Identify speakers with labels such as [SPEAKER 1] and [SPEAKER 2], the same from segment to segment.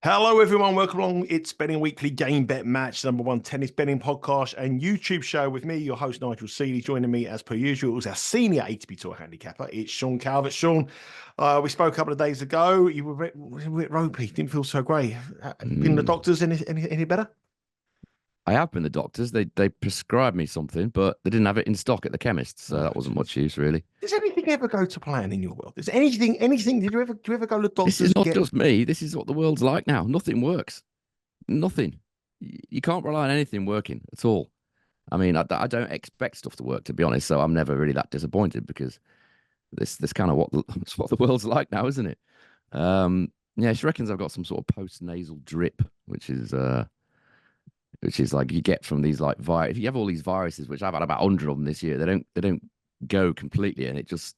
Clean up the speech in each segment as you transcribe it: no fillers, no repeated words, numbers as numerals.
[SPEAKER 1] Hello, everyone. Welcome along. It's Betting Weekly Game Bet Match, #1 tennis betting podcast and YouTube show with me, your host, Nigel Seeley. Joining me, as per usual, is our senior ATP Tour handicapper. It's Sean Calvert. Sean, we spoke a couple of days ago. You were a bit ropey. Didn't feel so great. Been the doctors any better?
[SPEAKER 2] I have been the doctors. They prescribed me something, but they didn't have it in stock at the chemist, so that wasn't much use, really.
[SPEAKER 1] Does anything ever go to plan in your world? Does anything? Did you ever go to the
[SPEAKER 2] This
[SPEAKER 1] doctors?
[SPEAKER 2] is not just me. This is what the world's like now. Nothing works. Nothing. You can't rely on anything working at all. I mean, I don't expect stuff to work, to be honest. So I'm never really that disappointed because this kind of it's what the world's like now, isn't it? Yeah, she reckons I've got some sort of post-nasal drip, which is like you get from these like virus. If you have all these viruses, which I've had about 100 of them this year, they don't go completely, and it just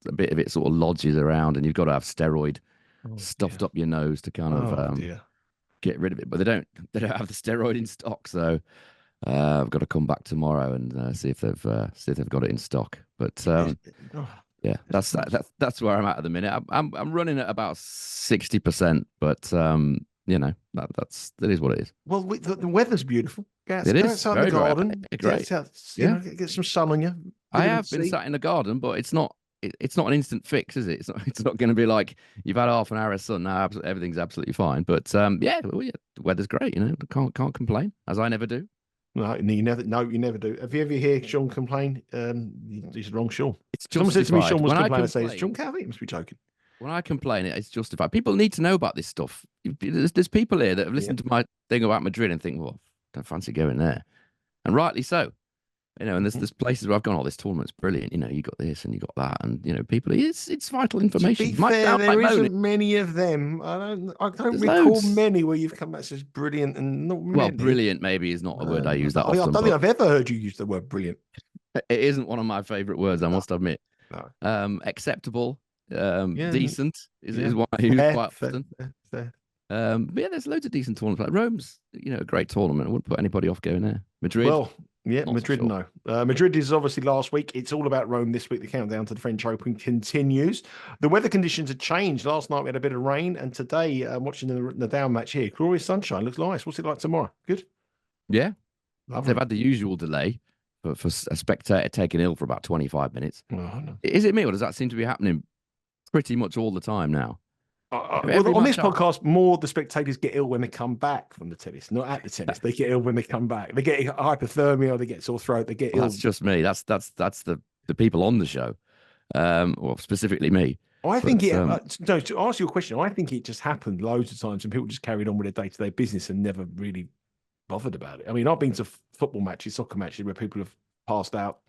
[SPEAKER 2] a bit of it sort of lodges around, and you've got to have steroid stuffed up your nose to kind of get rid of it. But they don't have the steroid in stock, so I've got to come back tomorrow and see if they've got it in stock. But yeah, that's where I'm at the minute. I'm running at about 60%, but that is what it is.
[SPEAKER 1] Well, the weather's beautiful.
[SPEAKER 2] It is
[SPEAKER 1] outside the garden.
[SPEAKER 2] Great.
[SPEAKER 1] Get some sun on you.
[SPEAKER 2] I have been sat in the garden, but it's not an instant fix, is it? It's not going to be like you've had half an hour of sun now. Everything's absolutely fine. But the weather's great. Can't complain, as I never do.
[SPEAKER 1] No, you never. No, you never do. Have you ever heard Sean complain? He's wrong, Sean.
[SPEAKER 2] Someone said to me,
[SPEAKER 1] Sean was complaining. I say, it's Sean Calvert. You must be joking.
[SPEAKER 2] When I complain, it's justified. People need to know about this stuff. There's people here that have listened to my thing about Madrid and think, well, don't fancy going there, and rightly so. And there's places where I've gone, oh, this tournament's brilliant. You got this and you got that, and people, it's vital information.
[SPEAKER 1] To be fair, there isn't many of them. I don't recall many where you've come back says brilliant and not.
[SPEAKER 2] Well, brilliant maybe is not a word I use that often.
[SPEAKER 1] I don't think I've ever heard you use the word brilliant.
[SPEAKER 2] It isn't one of my favourite words, I must admit. No. Acceptable, decent is what I use quite often. Fair. But yeah, there's loads of decent tournaments. Like Rome's, a great tournament. I wouldn't put anybody off going there. Madrid.
[SPEAKER 1] Well, yeah, Madrid, so sure. No. Madrid is obviously last week. It's all about Rome this week. The countdown to the French Open continues. The weather conditions have changed. Last night we had a bit of rain, and today I'm watching the down match here. Glorious sunshine. Looks nice. What's it like tomorrow? Good?
[SPEAKER 2] Yeah. Lovely. They've had the usual delay for a spectator taking ill for about 25 minutes. Oh, no. Is it me, or does that seem to be happening pretty much all the time now?
[SPEAKER 1] Well, on this podcast, more the spectators get ill when they come back from the tennis, not at the tennis. They get ill when they come back. They get hypothermia, they get sore throat, they get ill.
[SPEAKER 2] That's just me. That's the people on the show, well, specifically me.
[SPEAKER 1] To answer your question, I think it just happened loads of times and people just carried on with their day-to-day business and never really bothered about it. I mean, I've been to football matches, soccer matches where people have passed out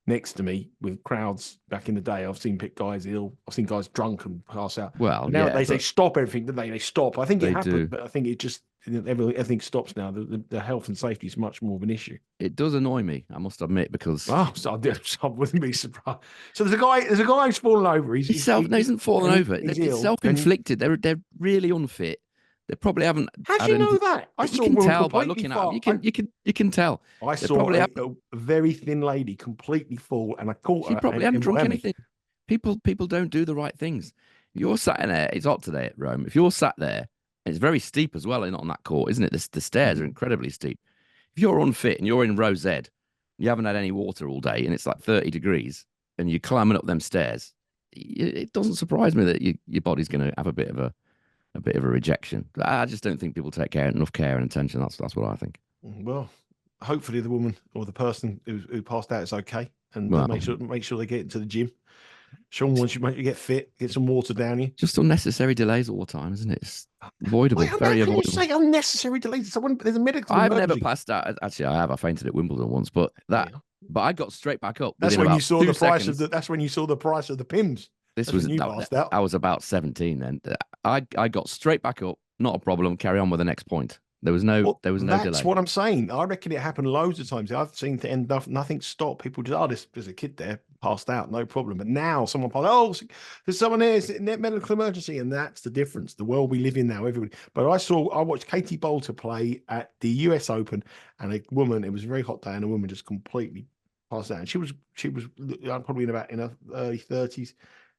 [SPEAKER 1] next to me with crowds back in the day. I've seen guys ill. I've seen guys drunk and pass out.
[SPEAKER 2] Well,
[SPEAKER 1] nowadays they stop everything, don't they? They stop. I think it happened,
[SPEAKER 2] do.
[SPEAKER 1] But I think it just everything stops now. The health and safety is much more of an issue.
[SPEAKER 2] It does annoy me, I must admit, because
[SPEAKER 1] I wouldn't be surprised. So there's a guy who's fallen over. He
[SPEAKER 2] isn't fallen over. It's self-inflicted. They're really unfit. They probably haven't.
[SPEAKER 1] How do you know that?
[SPEAKER 2] You can tell by looking at them. You can tell.
[SPEAKER 1] I saw a very thin lady completely full, and I caught her.
[SPEAKER 2] She probably hadn't drunk anything. People don't do the right things. If you're sat in there, it's hot today at Rome. If you're sat there, it's very steep as well, on that court, isn't it? The stairs are incredibly steep. If you're unfit and you're in row Z, you haven't had any water all day, and it's like 30 degrees, and you're climbing up them stairs, it doesn't surprise me that your body's going to have a bit of a rejection. I just don't think people take enough care and attention. That's what I think.
[SPEAKER 1] Well, hopefully the woman or the person who passed out is okay, and make sure they get into the gym. Sean wants you to get fit, get some water down you.
[SPEAKER 2] Just unnecessary delays all the time, isn't it? It's avoidable. Very avoidable.
[SPEAKER 1] You say unnecessary delays? There's a medical.
[SPEAKER 2] I've never passed out. Actually, I have. I fainted at Wimbledon once, but I got straight back up.
[SPEAKER 1] That's when you saw the price of the. That's when you saw the price of the Pimm's.
[SPEAKER 2] I was about 17 then. I got straight back up. Not a problem. Carry on with the next point. There was no delay.
[SPEAKER 1] That's what I'm saying. I reckon it happened loads of times. I've seen to end up nothing stopped. People just, there's a kid there, passed out, no problem. But now someone passed, there's someone there, it's a medical emergency, and that's the difference. The world we live in now, everybody. But I watched Katie Boulter play at the US Open, and a woman, it was a very hot day, and a woman just completely passed out. And she was probably in her early 30s,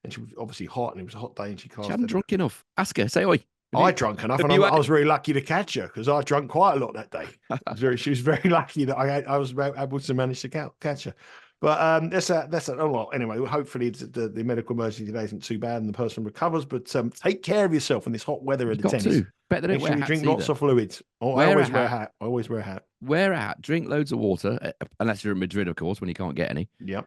[SPEAKER 1] and she was obviously hot, and it was a hot day, and she
[SPEAKER 2] hadn't drunk enough. Ask her, say oi.
[SPEAKER 1] I drank enough, and I was very lucky to catch her because I drank quite a lot that day. She was very lucky that I was able to manage to catch her. But that's a lot. Anyway, hopefully the medical emergency today isn't too bad and the person recovers. But take care of yourself in this hot weather at the tennis.
[SPEAKER 2] Better than
[SPEAKER 1] Make sure you drink lots of fluids. I always wear a hat. I always wear a hat.
[SPEAKER 2] Wear a hat. Drink loads of water, unless you're in Madrid, of course, when you can't get any.
[SPEAKER 1] Yep.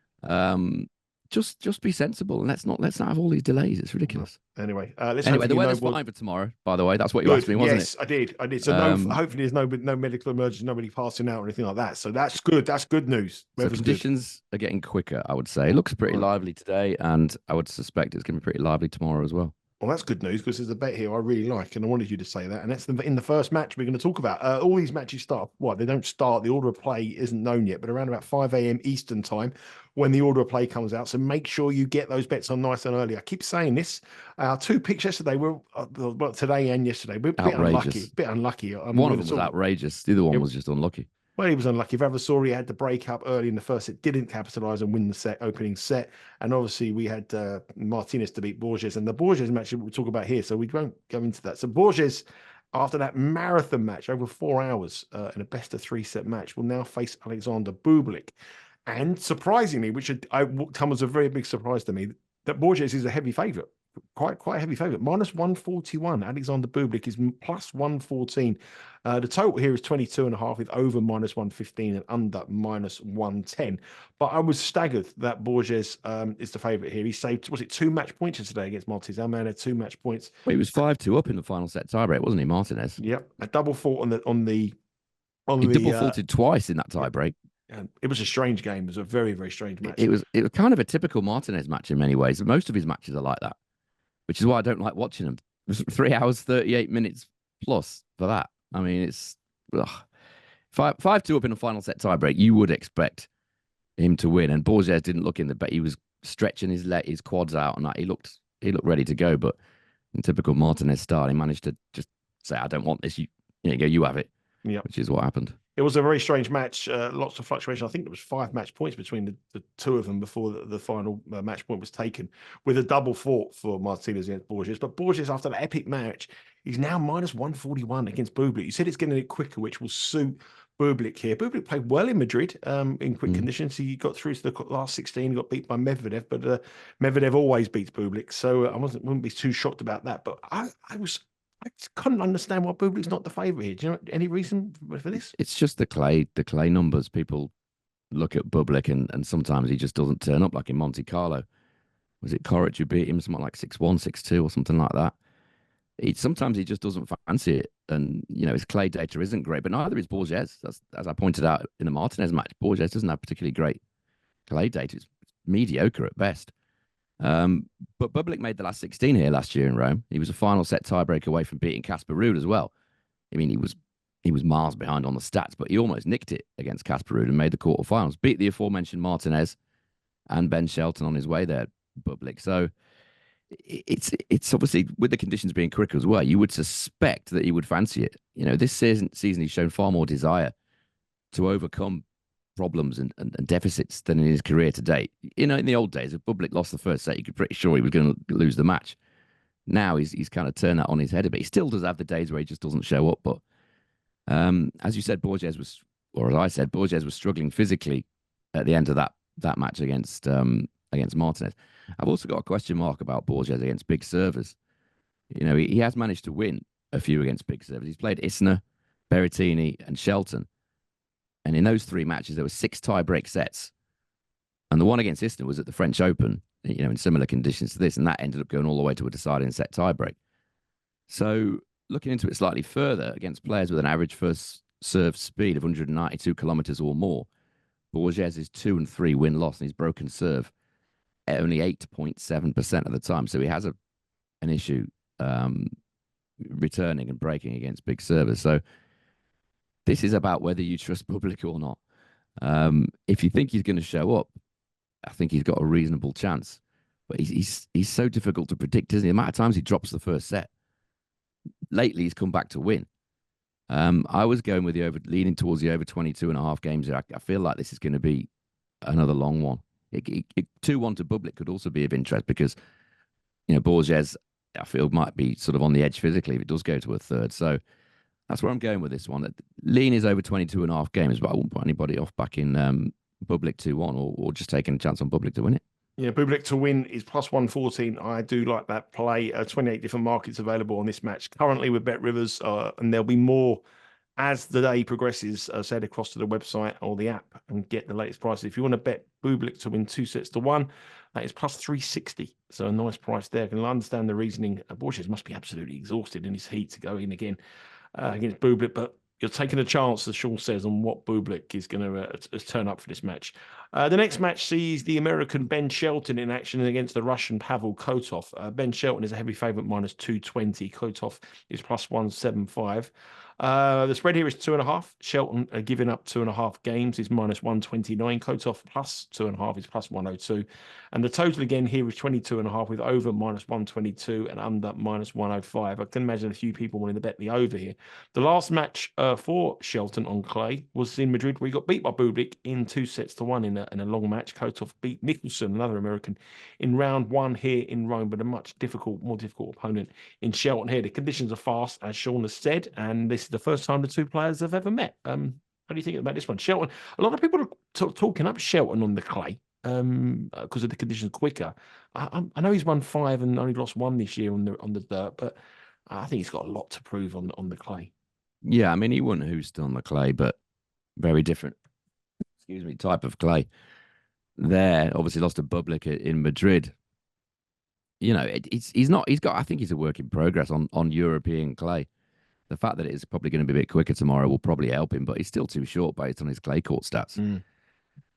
[SPEAKER 2] Just be sensible and let's not have all these delays. It's ridiculous.
[SPEAKER 1] Anyway,
[SPEAKER 2] the weather's fine for tomorrow. By the way, that's what you asked me, wasn't it?
[SPEAKER 1] Yes, I did. So hopefully there's no medical emergency, nobody passing out or anything like that. So that's good. That's good news.
[SPEAKER 2] So conditions are getting quicker, I would say. It looks pretty lively today, and I would suspect it's going to be pretty lively tomorrow as well.
[SPEAKER 1] Well, that's good news because there's a bet here I really like, and I wanted you to say that. And that's in the first match we're going to talk about. All these matches start. They don't start. The order of play isn't known yet, but around about 5 a.m. Eastern time when the order of play comes out. So make sure you get those bets on nice and early. I keep saying this. Our two picks yesterday were today and yesterday. We're a bit unlucky.
[SPEAKER 2] One of them was outrageous. The other one was just unlucky.
[SPEAKER 1] Well, he was unlucky. Vavasori had the break up early in the first set, didn't capitalise and win the opening set. And obviously we had Martinez to beat Borges. And the Borges match we'll talk about here, so we won't go into that. So Borges, after that marathon match, over 4 hours in a best-of-3 set match, will now face Alexander Bublik. And surprisingly, which come as a very big surprise to me, that Borges is a heavy favourite. Quite a heavy favourite. -141. Alexander Bublik is +114. The total here is 22.5 with over -115 and under -110. But I was staggered that Borges is the favourite here. He saved, was it 2 match points today against Martinez? Our man had 2 match points.
[SPEAKER 2] Well, he was 5-2 up in the final set tiebreak, wasn't he, Martinez?
[SPEAKER 1] Yep, a double fault he
[SPEAKER 2] double faulted twice in that tiebreak.
[SPEAKER 1] It was a strange game. It was a very, very strange match.
[SPEAKER 2] It was kind of a typical Martinez match in many ways. Most of his matches are like that, which is why I don't like watching them. It was 3 hours, 38 minutes plus for that. I mean, it's 5-2 up in a final set tiebreak. You would expect him to win, and Borges didn't look in the bet. He was stretching his quads out, and he looked ready to go. But in typical Martinez style, he managed to just say, "I don't want this. You have it."
[SPEAKER 1] Yeah,
[SPEAKER 2] which is what happened.
[SPEAKER 1] It was a very strange match. Lots of fluctuation. I think there was 5 match points between the two of them before the final match point was taken, with a double fought for Martinez against Borges. But Borges, after that epic match, he's now -141 against Bublik. You said it's getting it quicker, which will suit Bublik here. Bublik played well in Madrid in quick conditions. He got through to the last 16. He got beat by Medvedev, but Medvedev always beats Bublik, so I wouldn't be too shocked about that. But I just couldn't understand why Bublik's not the favourite here. Do you know any reason for this?
[SPEAKER 2] It's just the clay numbers. People look at Bublik and sometimes he just doesn't turn up, like in Monte Carlo. Was it Korda who beat him something like 6-1, 6-2 or something like that? Sometimes he just doesn't fancy it. And, his clay data isn't great, but neither is Borges. As I pointed out in the Martinez match, Borges doesn't have particularly great clay data. It's mediocre at best. But Bublik made the last 16 here last year in Rome. He was a final set tiebreak away from beating Casper Ruud as well. I mean, he was miles behind on the stats, but he almost nicked it against Casper Ruud and made the quarterfinals. Beat the aforementioned Martinez and Ben Shelton on his way there, Bublik. So it's obviously, with the conditions being quicker as well, you would suspect that he would fancy it. This season he's shown far more desire to overcome problems and deficits than in his career to date. In the old days, if Bublik lost the first set, you could pretty sure he was going to lose the match. Now he's kind of turned that on his head a bit. He still does have the days where he just doesn't show up. But as you said, Borges was struggling physically at the end of that match against Martinez. I've also got a question mark about Borges against big servers. He has managed to win a few against big servers. He's played Isner, Berrettini, and Shelton. And in those 3 matches, there were 6 tie-break sets. And the one against Isner was at the French Open, in similar conditions to this. And that ended up going all the way to a deciding set tie-break. So looking into it slightly further, against players with an average first serve speed of 192 kilometers or more, Borges is 2 and 3 win-loss, and he's broken serve at only 8.7% of the time. So he has an issue returning and breaking against big servers. So this is about whether you trust Bublik or not. If you think he's going to show up, I think he's got a reasonable chance. But he's so difficult to predict, isn't he? The amount of times he drops the first set. Lately, he's come back to win. I was going with leaning towards the over 22.5 games here. I feel like this is going to be another long one. 2-1 to Bublik could also be of interest because, Borges I feel might be sort of on the edge physically if it does go to a third. So that's where I'm going with this one. Lean is over 22.5 games, but I wouldn't put anybody off back in Bublik 2-1 or just taking a chance on Bublik to win it.
[SPEAKER 1] Yeah, Bublik to win is plus 114. I do like that play. 28 different markets available on this match currently with BetRivers, and there'll be more as the day progresses. Head across to the website or the app and get the latest prices. If you want to bet Bublik to win 2-1, that is plus 360. So a nice price there. I can understand the reasoning. Borges must be absolutely exhausted in his heat to go in again against Bublik, but you're taking a chance, as Sean says, on what Bublik is going to turn up for this match. The next match sees the American Ben Shelton in action against the Russian Pavel Kotov. Ben Shelton is a heavy favourite, minus 220. Kotov is plus 175. The spread here is 2.5. Shelton giving up 2.5 games is minus 129. Kotov plus 2.5 is plus 102. And the total again here is 22.5 with over minus 122 and under minus 105. I can imagine a few people wanting to bet the over here. The last match for Shelton on clay was in Madrid, where he got beat by Bublik in 2-1 in a long match. Kotov beat Nicholson, another American, in round 1 here in Rome, but a more difficult opponent in Shelton here. The conditions are fast, as Sean has said, and this is the first time the two players have ever met. How do you think about this one? Shelton, a lot of people are talking up Shelton on the clay because of the conditions quicker. I know he's won 5 and only lost 1 this year on the dirt, but I think he's got a lot to prove on the clay.
[SPEAKER 2] Yeah, I mean, he won Houston on the clay, but very different, type of clay. There, obviously lost to Bublik in Madrid. You know, I think he's a work in progress on European clay. The fact that it is probably going to be a bit quicker tomorrow will probably help him, but he's still too short based on his clay court stats.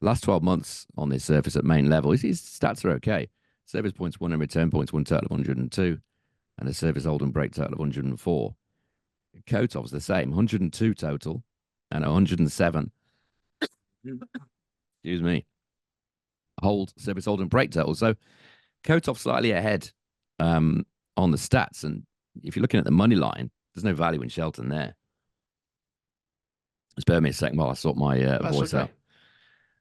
[SPEAKER 2] Last 12 months on this surface at main level, his stats are okay. Service points won and return points won total of 102, and a service hold and break total of 104. Kotov's the same, 102 total and 107. Excuse me. Service hold and break total. So Kotov slightly ahead on the stats, and if you're looking at the money line, there's no value in Shelton there. Spare me a second while I sort my voice out.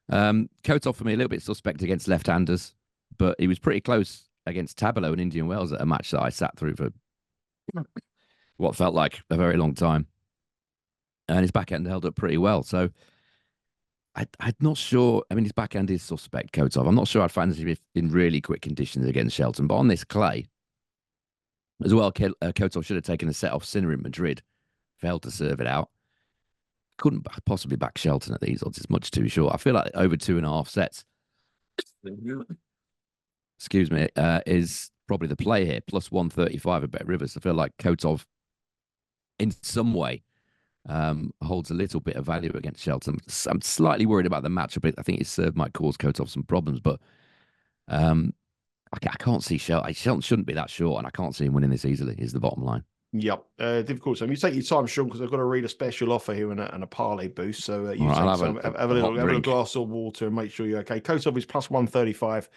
[SPEAKER 2] Kotov for me a little bit suspect against left-handers, but he was pretty close against Tabilo and Indian Wells at a match that I sat through for what felt like a very long time, and his backhand held up pretty well. So I'm not sure. I mean, his backhand is suspect, Kotov. I'm not sure I'd fancy him in really quick conditions against Shelton, but on this clay as well, Kotov should have taken a set off Sinner in Madrid, failed to serve it out. Couldn't possibly back Shelton at these odds. It's much too short. I feel like over 2.5 sets, excuse me, is probably the play here. Plus 135 at BetRivers. I feel like Kotov, in some way, holds a little bit of value against Shelton. I'm slightly worried about the matchup, but I think his serve might cause Kotov some problems. But I can't see Shelton. Shelton shouldn't be that short, and I can't see him winning this easily, is the bottom line.
[SPEAKER 1] Yep. Difficult. So you take your time, Sean, because I've got to read a special offer here and a parlay boost. So you take some, have a little glass of water and make sure you're okay. Kotov is plus 135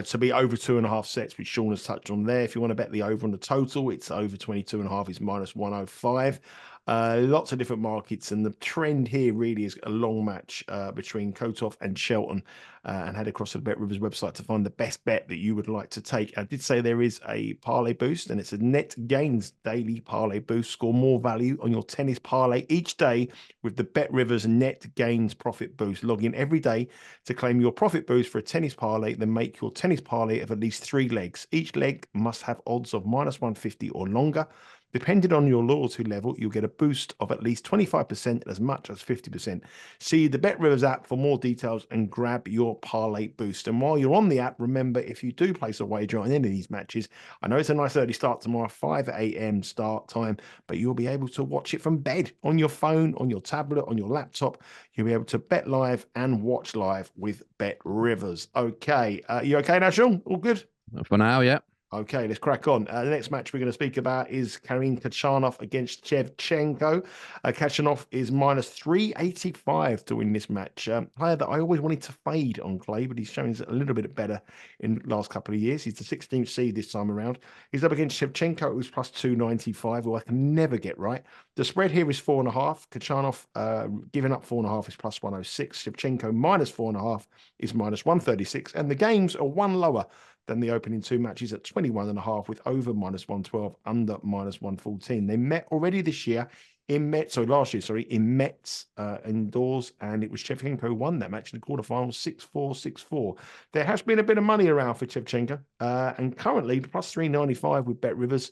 [SPEAKER 1] to be over 2.5 sets, which Sean has touched on there. If you want to bet the over on the total, it's over 22.5 is minus 105. Lots of different markets, and the trend here really is a long match between Kotov and Shelton, and head across to the BetRivers website to find the best bet that you would like to take. I did say there is a parlay boost, and it's a net gains daily parlay boost. Score more value on your tennis parlay each day with the BetRivers net gains profit boost. Log in every day to claim your profit boost for a tennis parlay, then make your tennis parlay of at least 3 legs. Each leg must have odds of minus 150 or longer. Depending on your loyalty level, you'll get a boost of at least 25% and as much as 50%. See the BetRivers app for more details and grab your parlay boost. And while you're on the app, remember, if you do place a wager on any of these matches, I know it's a nice early start tomorrow, 5 a.m. start time, but you'll be able to watch it from bed, on your phone, on your tablet, on your laptop. You'll be able to bet live and watch live with BetRivers. Okay. You okay now, Sean? All good?
[SPEAKER 2] For now, yeah.
[SPEAKER 1] Okay, let's crack on. The next match we're going to speak about is Khachanov against Shevchenko. Khachanov is minus 385 to win this match. Player that I always wanted to fade on clay, but he's showing a little bit better in the last couple of years. He's the 16th seed this time around. He's up against Shevchenko, who's plus 295, who I can never get right. The spread here is 4.5. Khachanov giving up 4.5 is plus 106. Shevchenko minus 4.5 is minus 136. And the games are one lower. than the opening two matches at 21.5 with over -112, under -114. They met already this year last year, in Metz indoors, and it was Shevchenko who won that match in the quarterfinals 6-4, 6-4. There has been a bit of money around for Shevchenko, and currently the plus 395 with BetRivers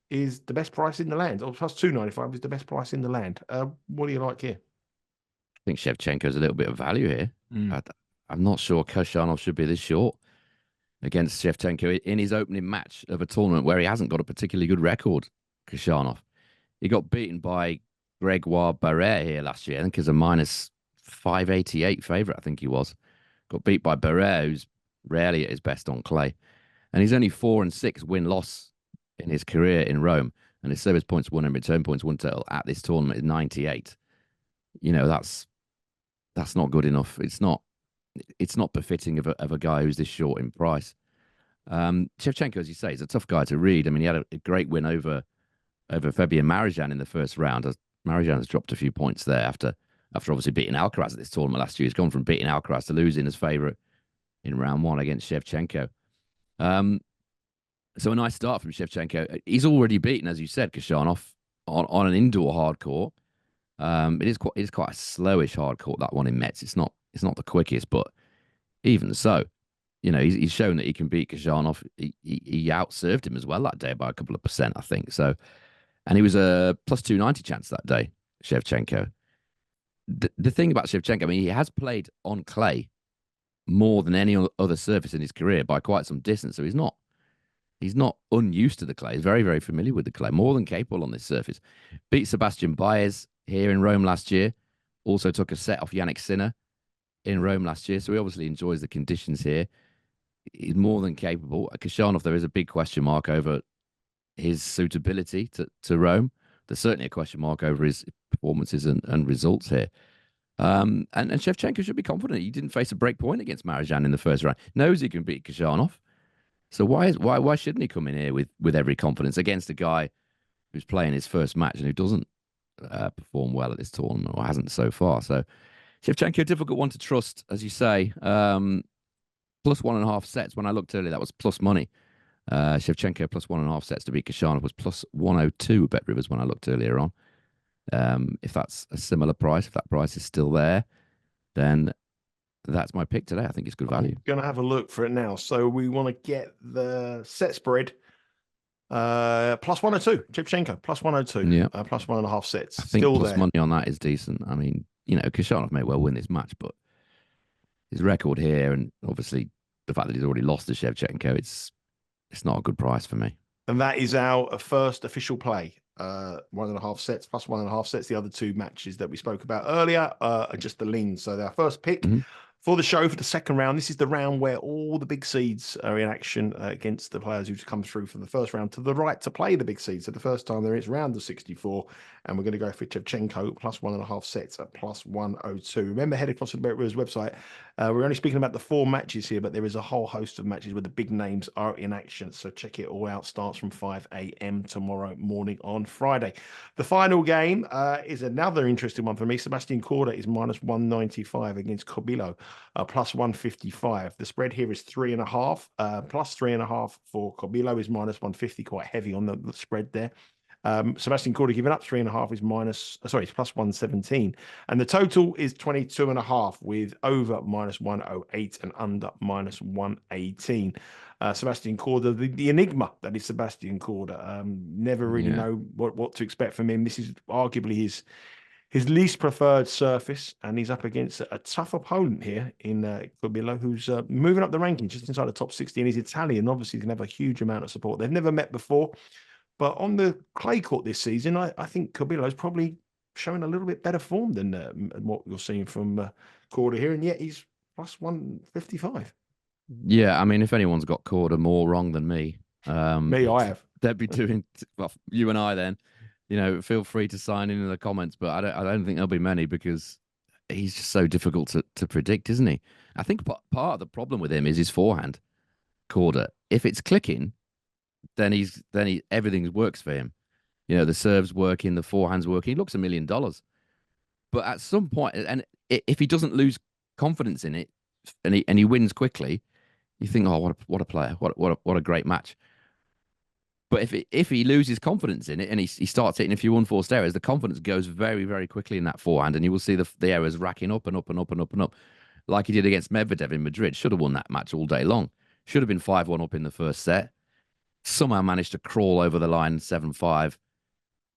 [SPEAKER 1] is the best price in the land, or plus 295 is the best price in the land. What do you like here?
[SPEAKER 2] I think Shevchenko's a little bit of value here. I'm not sure Khachanov should be this short against Shevchenko in his opening match of a tournament where he hasn't got a particularly good record, Khachanov. He got beaten by Gregoire Barret here last year. I think he's a -588 favourite, I think he was. Got beat by Barret, who's rarely at his best on clay. And he's only 4-6 win-loss in his career in Rome. And his service points won and return points won total at this tournament is 98. You know, that's not good enough. It's not befitting of a guy who's this short in price. Shevchenko, as you say, is a tough guy to read. I mean, he had a great win over Fabian Marijan in the first round. Marijan has dropped a few points there after obviously beating Alcaraz at this tournament last year. He's gone from beating Alcaraz to losing as favourite in round one against Shevchenko. So a nice start from Shevchenko. He's already beaten, as you said, Khachanov on an indoor hard court. It is quite a slowish hard court, that one in Metz. It's not the quickest, but even so, you know, he's shown that he can beat Khachanov. He outserved him as well that day by a couple of percent, I think. So, and he was a plus 290 chance that day, Shevchenko. The thing about Shevchenko, I mean, he has played on clay more than any other surface in his career by quite some distance. So he's not unused to the clay. He's very, very familiar with the clay, more than capable on this surface. Beat Sebastian Borges here in Rome last year. Also took a set off Yannick Sinner in Rome last year. So he obviously enjoys the conditions here. He's more than capable. Khachanov, there is a big question mark over his suitability to Rome. There's certainly a question mark over his performances and results here. And Shevchenko should be confident. He didn't face a break point against Marijan in the first round. Knows he can beat Khachanov. So why shouldn't he come in here with every confidence against a guy who's playing his first match and who doesn't perform well at this tournament or hasn't so far? So Shevchenko, a difficult one to trust, as you say. Plus 1.5 sets. When I looked earlier, that was plus money. Shevchenko plus 1.5 sets to beat Khachanov was plus 102 BetRivers when I looked earlier on. If that's a similar price, if that price is still there, then that's my pick today. I think it's good value.
[SPEAKER 1] I'm going to have a look for it now. So we want to get the set spread plus 102. Shevchenko plus 102.
[SPEAKER 2] Yeah.
[SPEAKER 1] Plus 1.5 sets.
[SPEAKER 2] I think
[SPEAKER 1] still
[SPEAKER 2] plus
[SPEAKER 1] there.
[SPEAKER 2] money on that is decent. I mean, you know, Khachanov may well win this match, but his record here and obviously the fact that he's already lost to Shevchenko, it's not a good price for me.
[SPEAKER 1] And that is our first official play. 1.5 sets plus 1.5 sets. The other two matches that we spoke about earlier are just the leans. So our first pick for the show for the second round. This is the round where all the big seeds are in action against the players who've come through from the first round to the right to play the big seeds. So the first time there is round of 64, and we're going to go for Shevchenko plus 1.5 sets at plus 102. Remember, head across to the BetRivers website. We're only speaking about the 4 matches here, but there is a whole host of matches where the big names are in action. So check it all out. Starts from 5 a.m. tomorrow morning on Friday. The final game is another interesting one for me. Sebastian Korda is minus 195 against Coboilli, plus 155. The spread here is 3.5. Plus 3.5 for Coboilli is minus 150. Quite heavy on the spread there. Sebastian Korda giving up 3.5 is it's plus 117. And the total is 22.5 with over minus 108 and under minus 118. Sebastian Korda, the enigma that is Sebastian Korda. Never really know what to expect from him. This is arguably his least preferred surface, and he's up against a tough opponent here in Coboilli, who's moving up the rankings just inside the top 60, and he's Italian. Obviously, he can have a huge amount of support. They've never met before. But on the clay court this season, I think Coboilli is probably showing a little bit better form than what you're seeing from Korda here, and yet he's plus 155.
[SPEAKER 2] Yeah, I mean, if anyone's got Korda more wrong than me,
[SPEAKER 1] I have.
[SPEAKER 2] They'd be doing well. You and I, then, you know, feel free to sign in the comments. But I don't think there'll be many because he's just so difficult to predict, isn't he? I think part of the problem with him is his forehand, Korda. If it's clicking, then everything works for him. You know, the serve's working, the forehand's working. He looks $1 million. But at some point, and if he doesn't lose confidence in it, and he wins quickly, You think, oh, what a player, what a great match. But if he loses confidence in it and he starts hitting a few unforced errors, the confidence goes very, very quickly in that forehand, and you will see the errors racking up and up and up and up and up, like he did against Medvedev in Madrid. Should have won that match all day long. Should have been 5-1 up in the first set. Somehow managed to crawl over the line 7-5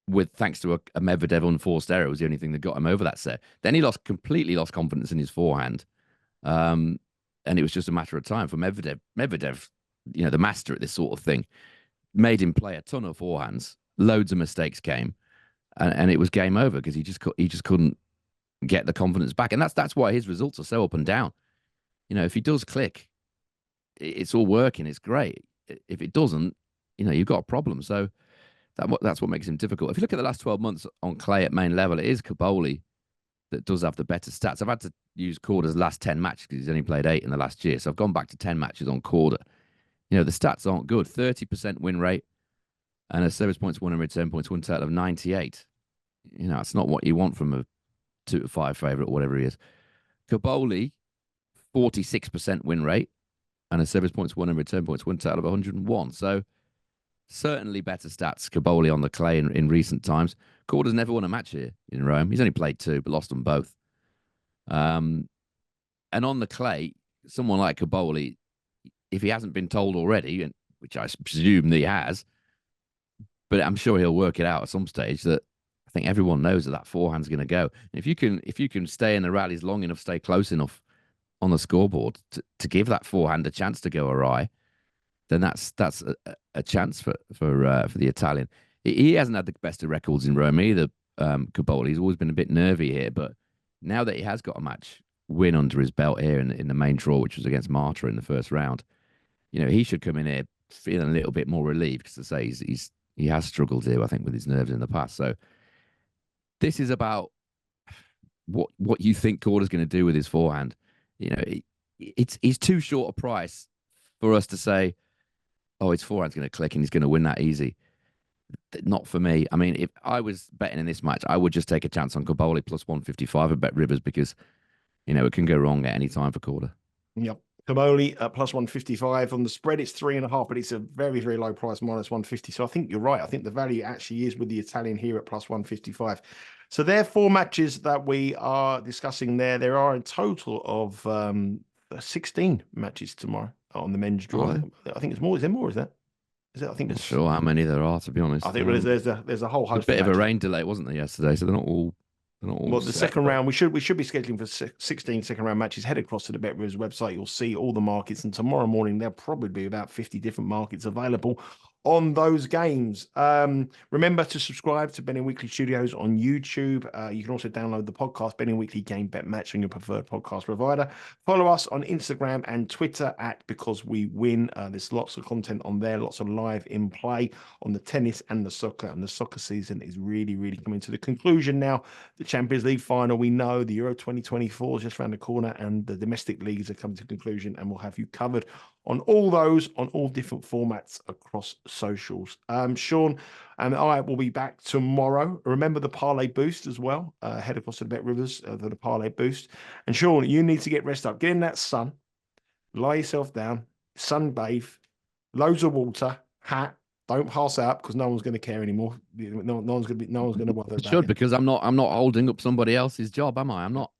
[SPEAKER 2] with thanks to a Medvedev unforced error. It was the only thing that got him over that set. Then he completely lost confidence in his forehand, and it was just a matter of time for Medvedev. Medvedev, the master at this sort of thing, made him play a ton of forehands. Loads of mistakes came, and it was game over because he just couldn't get the confidence back. And that's why his results are so up and down. If he does click, it's all working. It's great. If it doesn't, you've got a problem. So that's what makes him difficult. If you look at the last 12 months on clay at main level, it is Coboilli that does have the better stats. I've had to use Korda's last 10 matches because he's only played 8 in the last year. So I've gone back to 10 matches on Korda. The stats aren't good. 30% win rate and a service points won and return points win total of 98. It's not what you want from a 2-5 favourite or whatever he is. Coboilli, 46% win rate and a service points won and return points win total of 101. So certainly better stats, Coboilli on the clay in recent times. Korda's never won a match here in Rome. He's only played 2, but lost them both. And on the clay, someone like Coboilli, if he hasn't been told already, and which I presume that he has, but I'm sure he'll work it out at some stage, that I think everyone knows that forehand's going to go. And if you can stay in the rallies long enough, stay close enough on the scoreboard to give that forehand a chance to go awry, then that's a chance for the Italian. He hasn't had the best of records in Rome either. Coboilli, he's always been a bit nervy here, but now that he has got a match win under his belt here in the main draw, which was against Marta in the first round, he should come in here feeling a little bit more relieved because, I say, he has struggled here, I think, with his nerves in the past. So this is about what you think Korda's going to do with his forehand. He's too short a price for us to say, oh, his forehand's going to click and he's going to win that easy. Not for me. I mean, if I was betting in this match, I would just take a chance on Coboilli plus 155 at BetRivers because, it can go wrong at any time for Korda.
[SPEAKER 1] Yep. Coboilli at plus 155 on the spread. It's 3.5, but it's a very, very low price, minus 150. So I think you're right. I think the value actually is with the Italian here at plus 155. So there are 4 matches that we are discussing there. There are a total of 16 matches tomorrow on the men's draw.
[SPEAKER 2] Right.
[SPEAKER 1] I think it's more. Is there more? Is that? Is it? I think
[SPEAKER 2] Not sure how many there are, to be honest.
[SPEAKER 1] I think there's a whole host.
[SPEAKER 2] A bit of a rain delay, wasn't there, yesterday? So they're not all.
[SPEAKER 1] Well, the second round, we should be scheduling for 16 second round matches. Head across to the BetRivers website. You'll see all the markets. And tomorrow morning, there'll probably be about 50 different markets available on those games. Remember to subscribe to Betting Weekly Studios on YouTube. You can also download the podcast, Betting Weekly Game Bet Match, on your preferred podcast provider. Follow us on Instagram and Twitter at Because We Win. There's lots of content on there, lots of live in play on the tennis and the soccer. And the soccer season is really, really coming to the conclusion now. The Champions League final, we know the Euro 2024 is just around the corner, and the domestic leagues are coming to conclusion, and we'll have you covered on all those, on all different formats across socials. Sean and I will be back tomorrow. Remember the parlay boost as well. Head across to the BetRivers for the parlay boost. And Sean, you need to get rest up. Get in that sun, lie yourself down, sunbathe, loads of water, hat. Don't pass out because no one's going to care anymore. No one's going to bother about
[SPEAKER 2] it. Because I'm not holding up somebody else's job, am I? I'm not,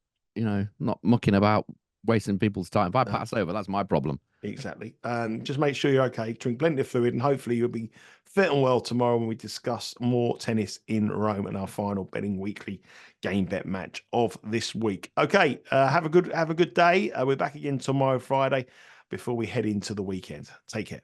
[SPEAKER 2] not mucking about wasting people's time. If I pass over, that's my problem.
[SPEAKER 1] Exactly. Just make sure you're okay. Drink plenty of fluid, and hopefully you'll be fit and well tomorrow when we discuss more tennis in Rome and our final Betting Weekly game bet match of this week. Okay. Have a good day. We're back again tomorrow, Friday, before we head into the weekend. Take care.